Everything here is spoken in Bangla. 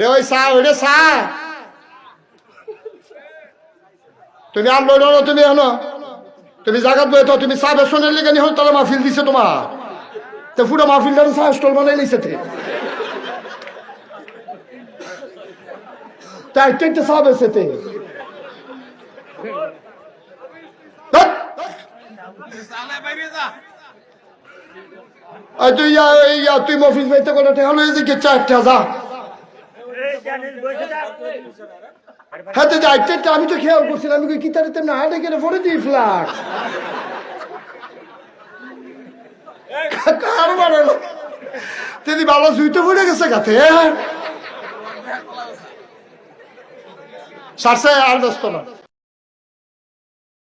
ওই চা ওইটা চা তুমি আনলো না তুমি এনো তুমি জায়গা বই তো তুমি চা বেসনের লেগে নিহন তারা মাহফিল দিছে তোমার তো পুরো মাহফিলটা চা স্টল বানাই নিছে তাই একটা চা বেসেতে তুই মফিজ ভাইতে করে হলো এই যে চারটা যা হ্যাঁ তো যাইতে আমি তো খেয়াল করছিলাম আমি কি তারিতে না হাটে গেলে পরে দিই ফ্লাট কার বানালো তিনি ভালো জুইতে পড়ে গেছে গাতে সারসে আর ব্যস্ত না